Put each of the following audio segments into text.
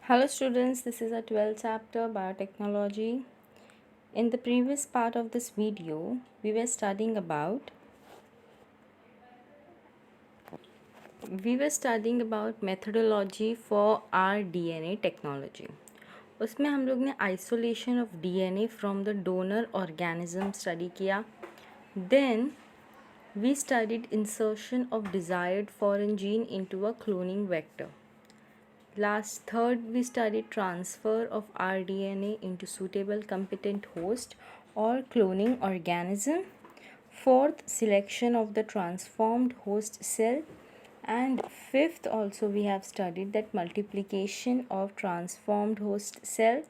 Hello students, this is a 12th chapter biotechnology. In the previous part of this video, we were studying about methodology for rDNA technology. उसमें हम लोग ने isolation of DNA from the donor organism study किया. Then we studied insertion of desired foreign gene into a cloning vector. Third, we studied transfer of rDNA into suitable competent host or cloning organism. Fourth, selection of the transformed host cell. And fifth, also we have studied that multiplication of transformed host cell.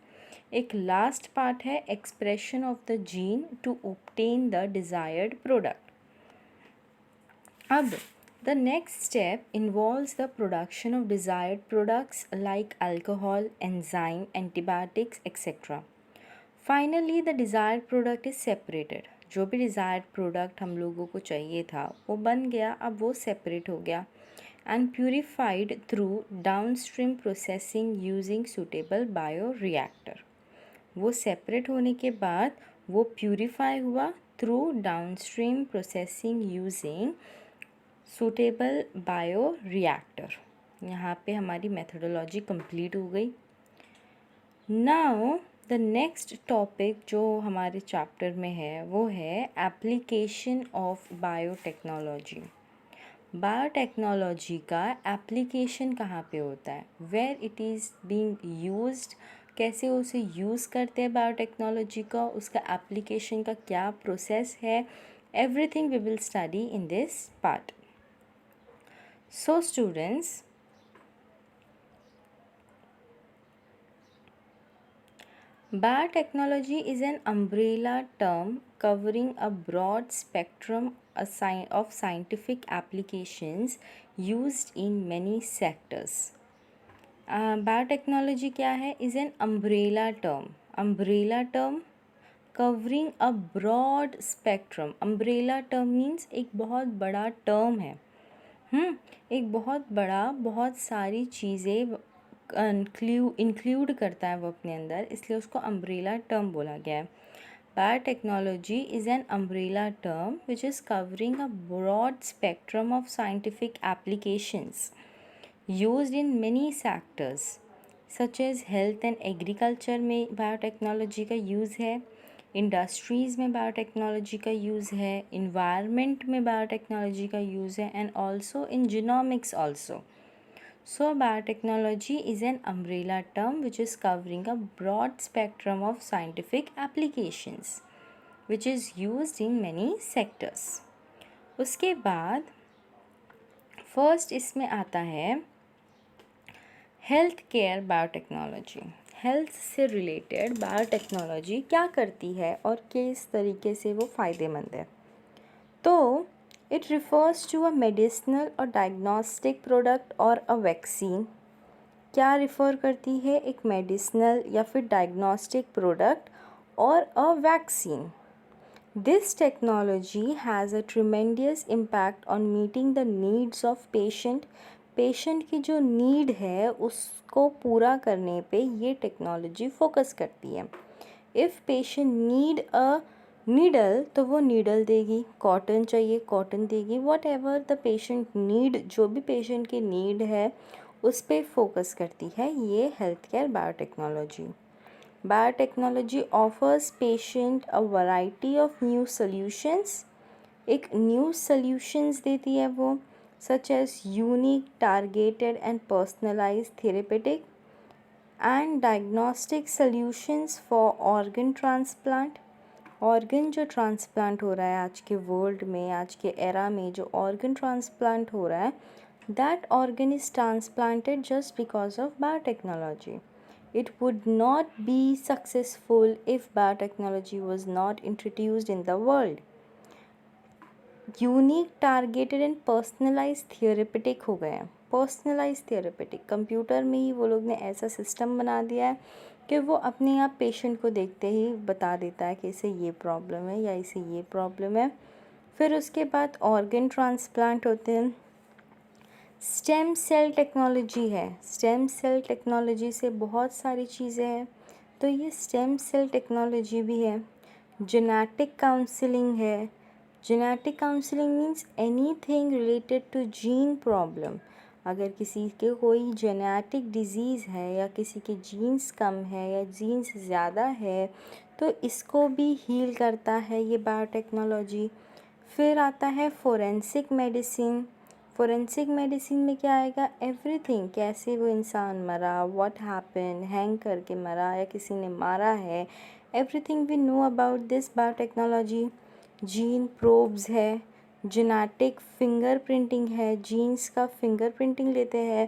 एक last part है expression of the gene to obtain the desired product. अब the next step involves the production of desired products like alcohol, enzyme, antibiotics, etc. Finally, the desired product is separated. जो भी desired product हम लोगों को चाहिए था वो बन गया, अब वो separate हो गया and purified through downstream processing using suitable bioreactor. वो separate होने के बाद वो purify हुआ through downstream processing using suitable bio reactor. यहाँ पे हमारी मेथडोलॉजी कंप्लीट हो गई. नाउ द नेक्स्ट टॉपिक जो हमारे चैप्टर में है वो है एप्लीकेशन ऑफ बायोटेक्नोलॉजी. बायोटेक्नोलॉजी का एप्लीकेशन कहाँ पे होता है, where it is being used, कैसे उसे यूज़ करते हैं बायोटेक्नोलॉजी का, उसका एप्लीकेशन का क्या प्रोसेस है, everything we will study in this part. So students, biotechnology is an umbrella term covering a broad spectrum of scientific applications used in many sectors. Biotechnology क्या है? Is an umbrella term. Umbrella term covering a broad spectrum. Umbrella term means एक बहुत बड़ा term है. एक बहुत बड़ा, बहुत सारी चीज़ें इंक्लूड करता है वो अपने अंदर, इसलिए उसको अम्ब्रेला टर्म बोला गया है. Biotechnology is an umbrella term which is covering a broad spectrum of scientific applications used in many sectors such as health and agriculture में बायोटेक्नोलॉजी का यूज़ है, इंडस्ट्रीज़ में बायोटेक्नोलॉजी का यूज़ है, इन्वायरमेंट में बायोटेक्नोलॉजी का यूज़ है, and also in genomics also. So biotechnology is an umbrella term which is covering a broad spectrum of scientific applications which is used in many sectors. उसके बाद first इसमें आता है health care biotechnology. Health से related biotechnology क्या करती है और किस तरीके से वो फ़ायदेमंद है. तो इट रिफ़र्स टू अ मेडिसिनल और डायग्नोस्टिक प्रोडक्ट और अ वैक्सीन. क्या रिफ़र करती है? एक मेडिसिनल या फिर डायग्नोस्टिक प्रोडक्ट और a vaccine. This technology has a tremendous impact on meeting the needs of patient की जो नीड है उसको पूरा करने पे ये टेक्नोलॉजी फोकस करती है. If patient need a needle तो वो नीडल देगी, कॉटन चाहिए कॉटन देगी, what ever the patient need, जो भी पेशेंट की नीड है उस पर फोकस करती है ये health care biotechnology. Biotechnology offers patient a variety of new solutions. एक न्यू सॉल्यूशंस देती है वो, such as unique, targeted and personalized therapeutic and diagnostic solutions for organ transplant. Organ जो ट्रांसप्लांट हो रहा है आज के वर्ल्ड में, आज के एरा में जो ऑर्गन ट्रांसप्लांट हो रहा है, that organ is transplanted just because of biotechnology. It would not be successful if biotechnology was not introduced in the world. Unique, targeted and personalise therapeutic हो गए हैं. पर्सनलाइज थेरेपेटिक कंप्यूटर में ही वो लोग ने ऐसा सिस्टम बना दिया है कि वो अपने आप पेशेंट को देखते ही बता देता है कि इसे ये प्रॉब्लम है या इसे ये प्रॉब्लम है. फिर उसके बाद ऑर्गन ट्रांसप्लांट होते हैं. स्टेम सेल टेक्नोलॉजी है। स्टेम सेल टेक्नोलॉजी से बहुत सारी चीज़ें हैं, तो ये स्टेम सेल टेक्नोलॉजी भी है। जेनेटिक काउंसलिंग है। Genetic counselling means anything related to gene problem. अगर किसी के कोई जेनेटिक डिजीज़ है या किसी के जीन्स कम है या जीन्स ज़्यादा है, तो इसको भी हील करता है ये बायोटेक्नोलॉजी। फिर आता है फोरेंसिक मेडिसिन। फोरेंसिक मेडिसिन में क्या आएगा, एवरीथिंग, कैसे वो इंसान मरा, व्हाट हैपन, हैंग करके मरा या किसी ने मारा है, everything we know about this biotechnology. Gene probes है। जेनेटिक फिंगर प्रिंटिंग है। जीन्स का फिंगर प्रिंटिंग लेते हैं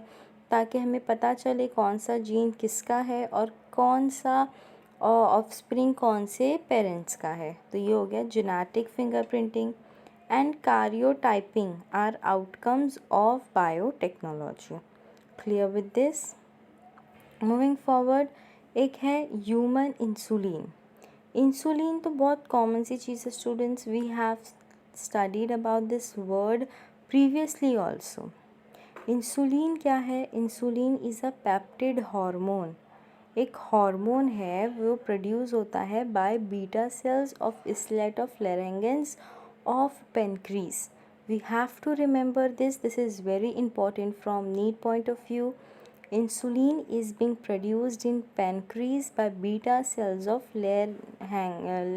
ताकि हमें पता चले कौन सा जीन किसका है और कौन सा ऑफस्प्रिंग कौन से पेरेंट्स का है। तो ये हो गया genetic finger printing. And karyotyping are outcomes of biotechnology. Clear with this? Moving forward, एक है ह्यूमन इंसुलिन। इंसुलिन तो बहुत कॉमन सी चीज़ है students, we have studied about this word previously also. Insulin क्या है? Insulin is a peptide hormone. एक हार्मोन है, वो प्रोड्यूस होता है by beta cells of islet of Langerhans of pancreas. We have to remember this. This is very important from need point of view. Insulin is being produced in pancreas by beta cells of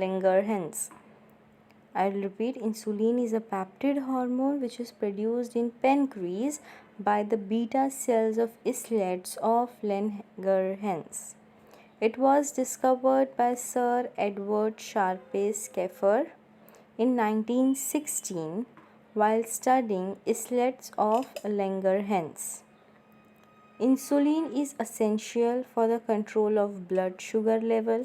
Langerhans. I'll repeat, insulin is a peptide hormone which is produced in pancreas by the beta cells of islets of Langerhans. It was discovered by Sir Edward Sharpe Scheffer in 1916 while studying islets of Langerhans. Insulin is essential for the control of blood sugar level.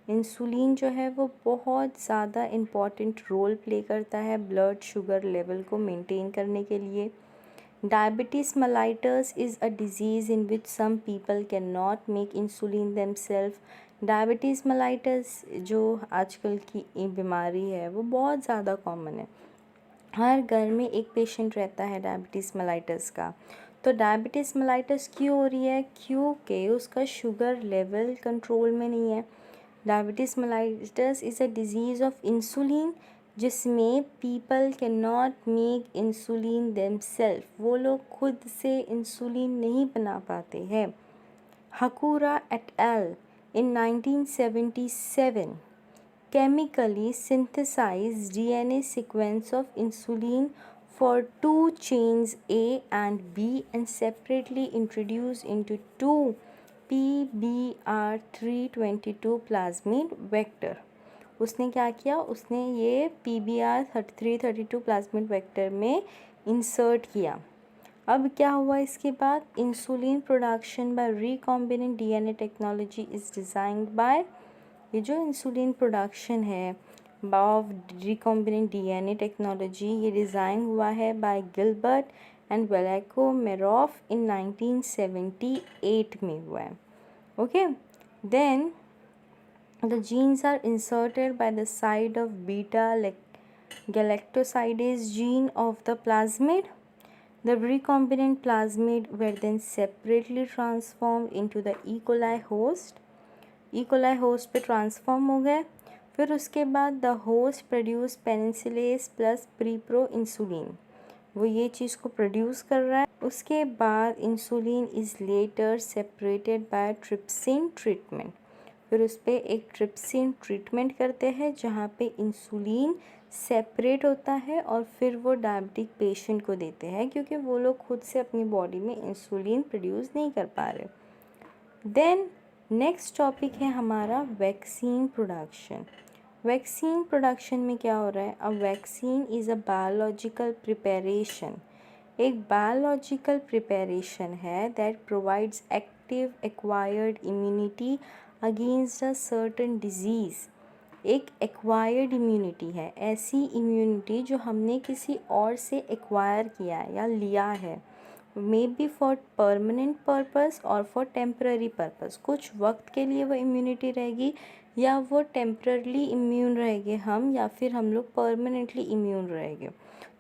Insulin जो है वो बहुत ज़्यादा important role play करता है blood sugar level को maintain करने के लिए। Diabetes mellitus is a disease in which some people can not make insulin themself. Diabetes mellitus जो आजकल की बीमारी है वो बहुत ज़्यादा कॉमन है, हर घर में एक पेशेंट रहता है डायबिटीज़ मेलाइटस का। तो डायबिटीज़ मेलाइटस क्यों हो रही है? क्योंकि उसका शुगर लेवल कंट्रोल में नहीं है। Diabetes mellitus is a disease of insulin जिसमें people can not make insulin themselves, वो लोग खुद से इंसुलिन नहीं बना पाते हैं। हकूरा et al in 1977 chemically synthesized DNA sequence of insulin for two chains A and B and separately introduced into two PBR322 plasmid vector. उसने क्या किया? उसने ये PBR332 प्लाज्मिड वेक्टर में इंसर्ट किया। अब क्या हुआ इसके बाद? Insulin production by recombinant DNA technology is designed by, ये जो इंसुलिन प्रोडक्शन है ऑफ रिकॉम्बिनेंट डीएनए टेक्नोलॉजी, ये डिज़ाइन हुआ है by Gilbert and Villa Komaroff in 1978 में हुआ है। Okay, then the genes are inserted by the side of beta galactosidase gene of the plasmid. The recombinant plasmid were then separately transformed into the E. coli host. E. coli host पे transform हो गए। फिर उसके बाद the host produce penicillinase plus preproinsulin, वो ये चीज़ को produce कर रहा है। उसके बाद insulin is later separated by trypsin treatment, फिर उस पर एक ट्रिप्सिन ट्रीटमेंट करते हैं जहाँ पे इंसुलिन सेपरेट होता है और फिर वो डायबिटिक पेशेंट को देते हैं क्योंकि वो लोग खुद से अपनी बॉडी में इंसुलिन प्रोड्यूस नहीं कर पा रहे। देन नेक्स्ट टॉपिक है हमारा वैक्सीन प्रोडक्शन। वैक्सीन प्रोडक्शन में क्या हो रहा है? A vaccine is a biological preparation, एक बायोलॉजिकल प्रिपरेशन है that provides active acquired immunity against a certain disease. एक एक्वायर्ड इम्यूनिटी है, ऐसी इम्यूनिटी जो हमने किसी और से एक्वायर किया है या लिया है, may be for permanent purpose और फॉर टेम्पररी पर्पस। कुछ वक्त के लिए वो इम्यूनिटी रहेगी या वो टेम्परली इम्यून रहेंगे हम, या फिर हम लोग परमानेंटली इम्यून रहेंगे।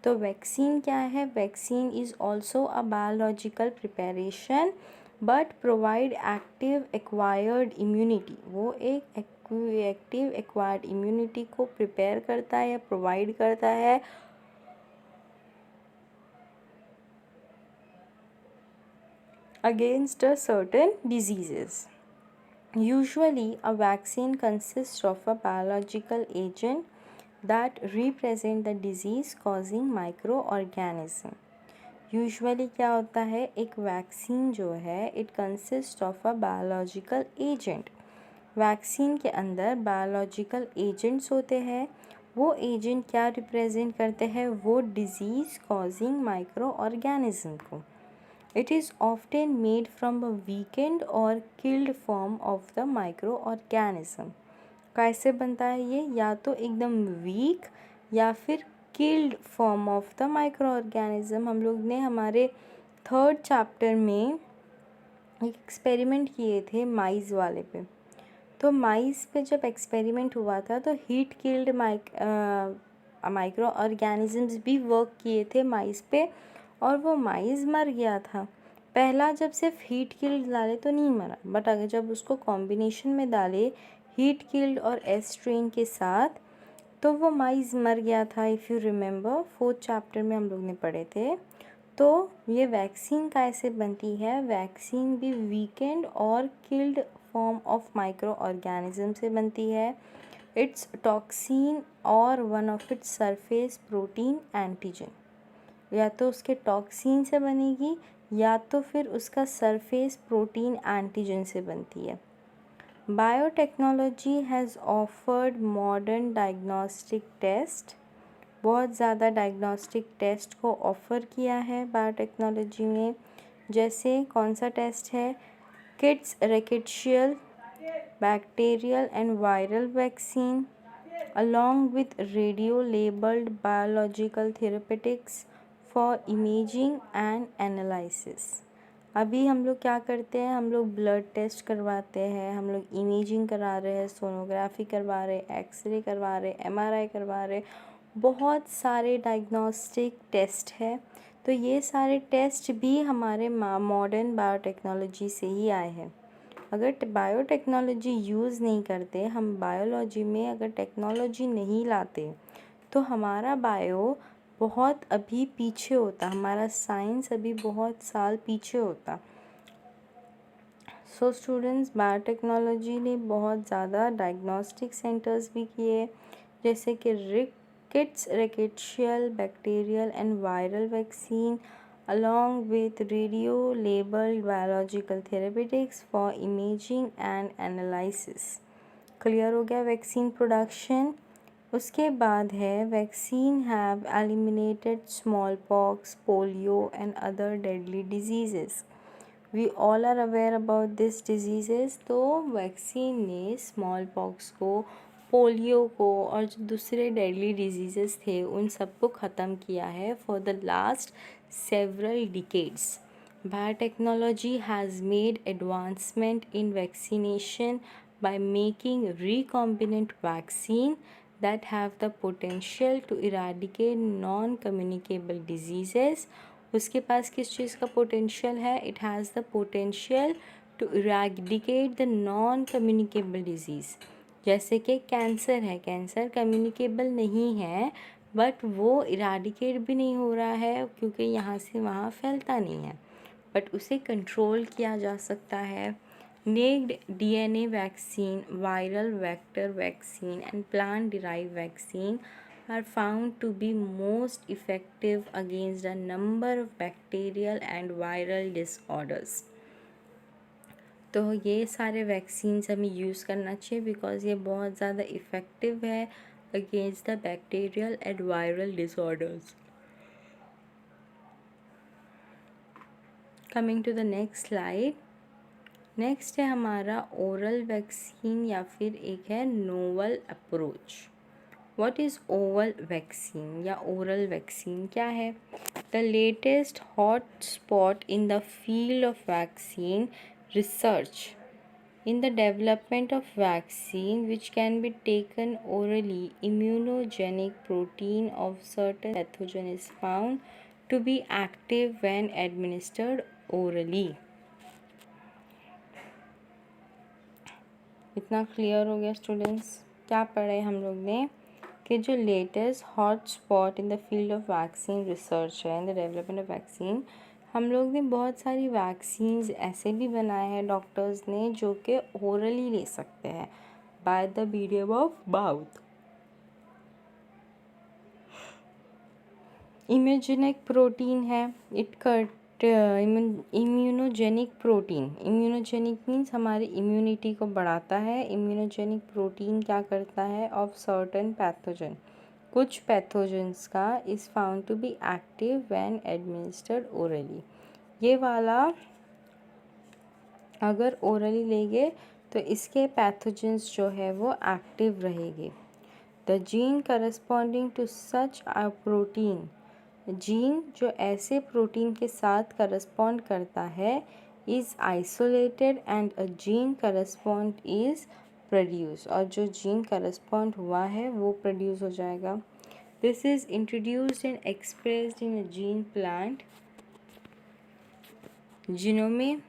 तो वैक्सीन क्या है? Vaccine is also a biological preparation but provide active acquired immunity. वो एक एक्टिव एक्वायर्ड इम्यूनिटी को प्रिपेयर करता है या प्रोवाइड करता है against a certain diseases. Usually, a vaccine consists of a biological agent that represent the disease causing microorganism. Usually क्या होता है, एक वैक्सीन जो है it consist of a biological agent. Vaccine के अंदर बायोलॉजिकल एजेंट्स होते हैं। वो एजेंट क्या रिप्रेजेंट करते हैं? वो डिजीज़ कॉजिंग माइक्रो ऑर्गेनिज्म को। It is often made from a weakened और killed form of the microorganism. कैसे बनता है ये? या तो एकदम वीक या फिर killed form of the micro organism. हम लोग ने हमारे 3rd चैप्टर में एक एक्सपेरिमेंट किए थे माइस वाले पे। तो माइस पे जब एक्सपेरिमेंट हुआ था तो हीट किल्ड माइक्रो ऑर्गेनिजम्स भी वर्क किए थे माइस पे, और वो माइस मर गया था। पहला जब सिर्फ हीट किल्ड डाले तो नहीं मरा, बट अगर जब उसको कॉम्बिनेशन में डाले हीट किल्ड और एस स्ट्रेन के साथ तो वो माइस मर गया था। If you remember 4th chapter में हम लोग ने पढ़े थे। तो ये वैक्सीन कैसे बनती है? वैक्सीन भी वीकेंड और killed form of micro organism से बनती है। इट्स टॉक्सिन और one of its surface protein antigen. या तो उसके टॉक्सिन से बनेगी या तो फिर उसका सरफेस प्रोटीन एंटीजन से बनती है। Biotechnology has offered modern diagnostic test. बहुत ज़्यादा डायग्नोस्टिक टेस्ट को ऑफ़र किया है बायोटेक्नोलॉजी में। जैसे कौन सा टेस्ट है? Kids rickettsial bacterial and viral vaccine along with radio labeled biological therapeutics for imaging and analysis। अभी हम लोग क्या करते हैं? हम लोग ब्लड टेस्ट करवाते हैं, हम लोग इमेजिंग करा रहे हैं, सोनोग्राफी करवा रहे, एक्सरे करवा रहे, एमआरआई करवा रहे, बहुत सारे डायग्नोस्टिक टेस्ट है। तो ये सारे टेस्ट भी हमारे मॉडर्न बायोटेक्नोलॉजी से ही आए हैं। अगर बायोटेक्नोलॉजी यूज़ नहीं करते, हम बायोलॉजी में अगर टेक्नोलॉजी नहीं लाते तो हमारा बायो बहुत अभी पीछे होता, हमारा साइंस अभी बहुत साल पीछे होता। सो स्टूडेंट्स, बायोटेक्नोलॉजी ने बहुत ज़्यादा डायग्नोस्टिक सेंटर्स भी किए, जैसे कि kids rickettsial bacterial and viral vaccine along with radio labeled biological therapeutics for imaging and analysis। Clear हो गया वैक्सीन प्रोडक्शन। उसके बाद है vaccine have eliminated smallpox, polio and other deadly diseases. We all are aware about this diseases. तो vaccine ने smallpox को, polio को और जो दूसरे डेडली डिजीज़ेस थे उन सबको ख़त्म किया है for the last several decades। Biotechnology has made advancement in vaccination by making recombinant vaccine that have the potential to eradicate non-communicable diseases। उसके पास किस चीज़ का पोटेंशियल है? It has the potential to eradicate the non communicable disease. जैसे कि cancer है, cancer communicable नहीं है but वो इराडिकेट भी नहीं हो रहा है क्योंकि यहाँ से वहाँ फैलता नहीं है, बट उसे कंट्रोल किया जा सकता है। Naked DNA vaccine, viral vector vaccine and plant derive vaccine are found to be most effective against a number of bacterial and viral disorders। तो ये सारे वैक्सीन्स हमें यूज़ करना चाहिए बिकॉज़ ये बहुत ज़्यादा इफ़ेक्टिव है against the bacterial and viral disorders। Coming to the next slide, next है हमारा ओरल वैक्सीन या फिर एक है novel approach. What is oral vaccine या ओरल वैक्सीन क्या है? The latest hot spot in the field of vaccine research In the development of vaccine which can be taken orally, immunogenic protein of certain pathogen is found to be active when administered orally. इतना clear हो गया students? क्या पढ़े हम लोग ने कि जो latest hot spot in the field of vaccine research है, in the development of vaccine, हम लोग ने बहुत सारी वैक्सीन्स ऐसे भी बनाए हैं डॉक्टर्स ने जो कि ओरली ले सकते हैं by the medium of mouth. Immunogenic protein है, it cut immunogenic protein. Immunogenic means हमारी इम्यूनिटी को बढ़ाता है. इम्यूनोजेनिक प्रोटीन क्या करता है? ऑफ सर्टन पैथोजन, कुछ पैथोजेंस का is found to be active when administered orally. ये वाला अगर ओरली लेंगे तो इसके पैथोजेंस जो है वो एक्टिव रहेंगे. The gene corresponding to such a protein, gene जो ऐसे प्रोटीन के साथ करस्पॉन्ड करता है is isolated and a gene correspond is produce, और जो जीन करस्पॉन्ड हुआ है वो प्रोड्यूस हो जाएगा. This is introduced and expressed in a gene plant genome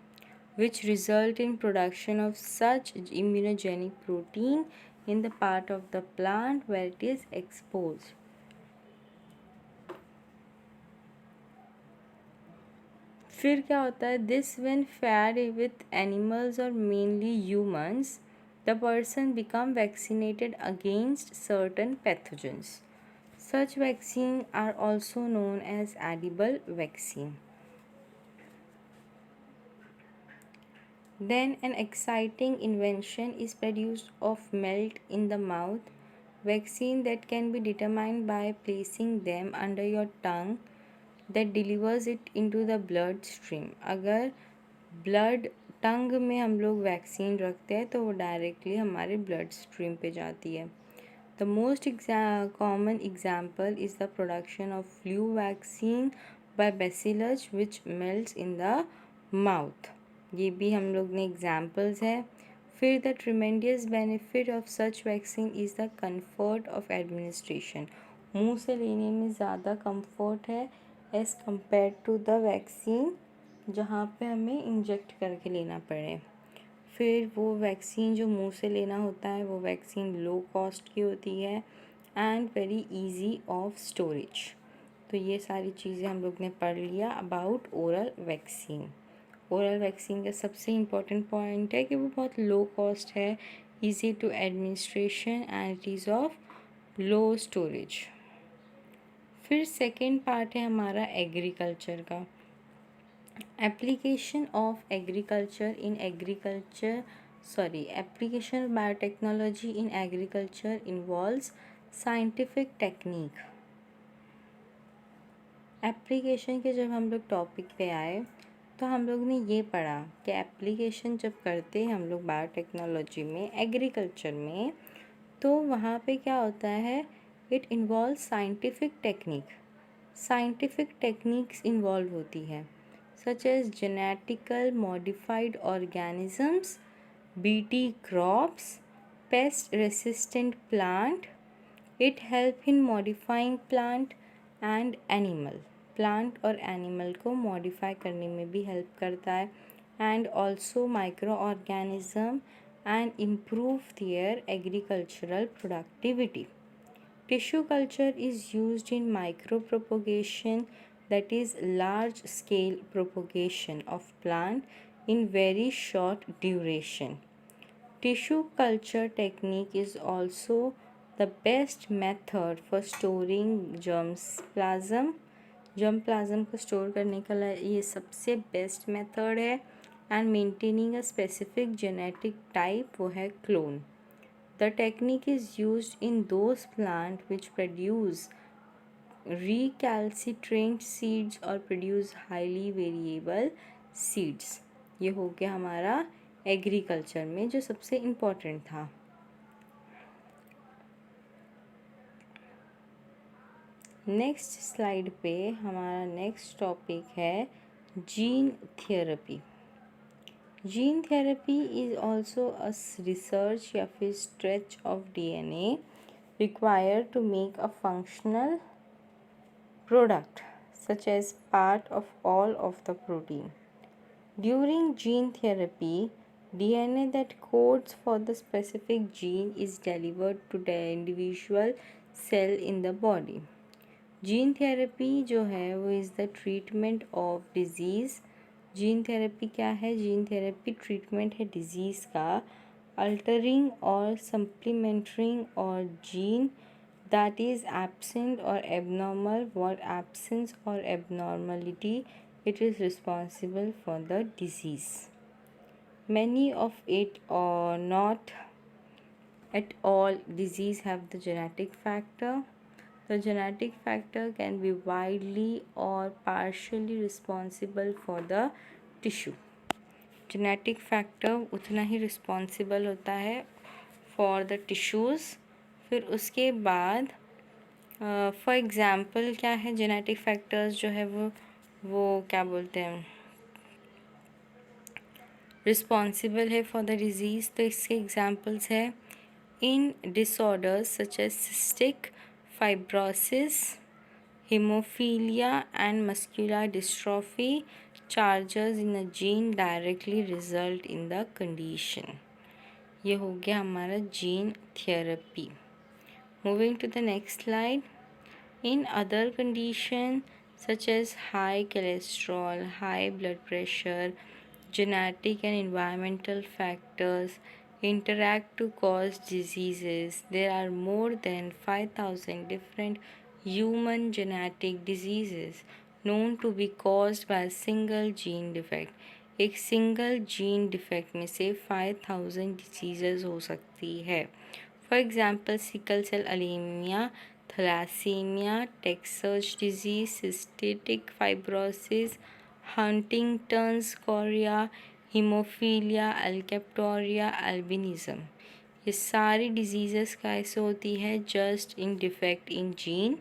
which result in production of such immunogenic protein in the part of the plant where it is exposed. फिर क्या होता है? This when fed with animals और mainly humans, the person become vaccinated against certain pathogens. Such vaccine are also known as edible vaccine. Then an exciting invention is produced of melt in the mouth vaccine that can be determined by placing them under your tongue that delivers it into the blood stream. अगर blood टंग में हम लोग vaccine रखते हैं तो वो directly हमारे blood stream पे जाती है. The most common example is the production of flu vaccine by bacillus which melts in the mouth. ये भी हम लोग ने एग्जाम्पल्स है. फिर the tremendous benefit of such vaccine is the comfort of administration. मुंह से लेने में ज़्यादा कंफर्ट है as compare to the vaccine जहाँ पे हमें इंजेक्ट करके लेना पड़े. फिर वो वैक्सीन जो मुंह से लेना होता है वो वैक्सीन लो कॉस्ट की होती है and very easy of storage. तो ये सारी चीज़ें हम लोग ने पढ़ लिया about oral vaccine. Oral vaccine का सबसे इम्पॉर्टेंट पॉइंट है कि वो बहुत लो कॉस्ट है, easy to administration and it is of low storage. फिर सेकेंड पार्ट है हमारा एग्रीकल्चर का. Application of agriculture in application of biotechnology in agriculture involves scientific technique. Application के जब हम लोग टॉपिक पे आए तो हम लोग ने ये पढ़ा कि एप्लीकेशन जब करते हैं हम लोग बायोटेक्नोलॉजी में, एग्रीकल्चर में, तो वहाँ पे क्या होता है? It involve scientific technique. Scientific techniques involve होती है such as genetical modified organisms, BT crops, pest resistant plant. It help in modifying plant and animal. Plant और एनिमल को मॉडिफाई करने में भी हेल्प करता है and also microorganism and improve their agricultural productivity. Tissue culture is used in micropropagation, that is large scale propagation of plant in very short duration. Tissue culture technique is also the best method for storing germplasm. germplasm को store करने का ये सबसे best method है and maintaining a specific genetic type वो है clone. The technique is used in those plant which produce recalcitrant seeds और produce highly variable seeds. ये हो गया हमारा एग्रीकल्चर में जो सबसे इम्पोर्टेंट था. नेक्स्ट स्लाइड पे हमारा नेक्स्ट टॉपिक है gene therapy. Gene therapy is also a research या फिर stretch of DNA required to make a functional product such as part of all of the protein. During gene therapy, DNA that codes for the specific gene is delivered to the individual cell in the body. Gene therapy जो है वो is the treatment of disease. Gene therapy क्या है? Gene therapy treatment है disease का, altering और सप्लीमेंटरिंग और gene that is absent or abnormal, what absence or abnormality it is responsible for the disease. Many of it or not at all disease have the genetic factor. The genetic factor can be widely or partially responsible for the tissue. Genetic factor उतना ही responsible होता है for the tissues। फिर उसके बाद for example क्या है, genetic factors जो है वो क्या बोलते हैं, रिस्पॉन्सिबल है फॉर द डिज़ीज़। तो इसके एग्जांपल्स है in disorders such as cystic fibrosis, haemophilia and muscular dystrophy, changes in a gene directly result in the condition. ये हो गया हमारा gene therapy. Moving to the next slide. In other conditions such as high cholesterol, high blood pressure, genetic and environmental factors interact to cause diseases. There are more than 5,000 different human genetic diseases known to be caused by a single gene defect. एक single gene defect में से 5,000 disease हो सकती है। For example sickle cell anaemia, thalassaemia, टेक्सर्स disease, cystic fibrosis, Huntington's chorea, haemophilia, alkaptonuria, albinism. ये सारी disease कैसे होती है? Just in defect in gene.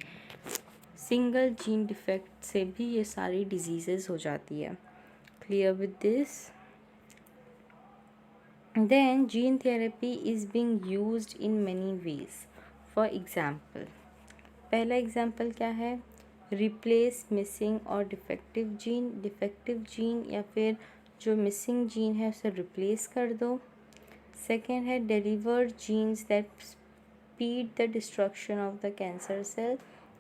Single gene defect से भी ये सारी डिजीज़ हो जाती है। Clear with this? Then gene therapy is being used in many ways. For example, पहला एग्जाम्पल क्या है? रिप्लेस मिसिंग और डिफेक्टिव जीन। डिफेक्टिव जीन या फिर जो मिसिंग जीन है उसे रिप्लेस कर दो। सेकेंड है delivered genes that speed the destruction of the cancer cell.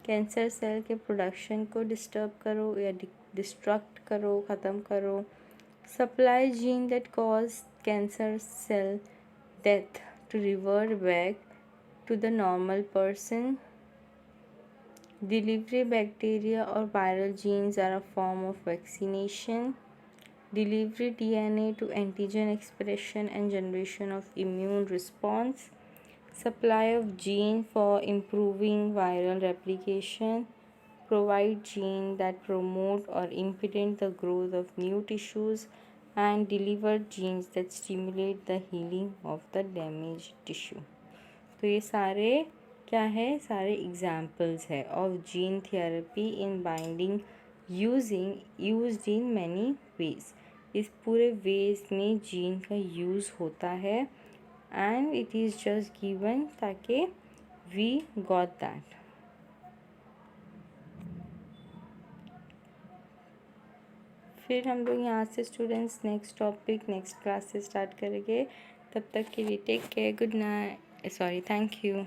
Cancer cell के प्रोडक्शन को डिस्टर्ब करो या डिस्ट्रक्ट करो, ख़त्म करो। Supply gene that cause cancer cell death to revert back to the normal person. Delivery bacteria or viral genes are a form of vaccination. Delivery DNA to antigen expression and generation of immune response. Supply of gene for improving viral replication. Provide gene that promote or impede the growth of new tissues and deliver genes that stimulate the healing of the damaged tissue. तो ये सारे क्या है? सारे examples है of gene therapy in binding used in many ways. इस पूरे ways में जीन का यूज़ होता है and it is just given ताकि वी गॉट दैट। फिर हम लोग यहाँ से students next topic next class से स्टार्ट करेंगे। तब तक के लिए take care, good night, sorry, thank you.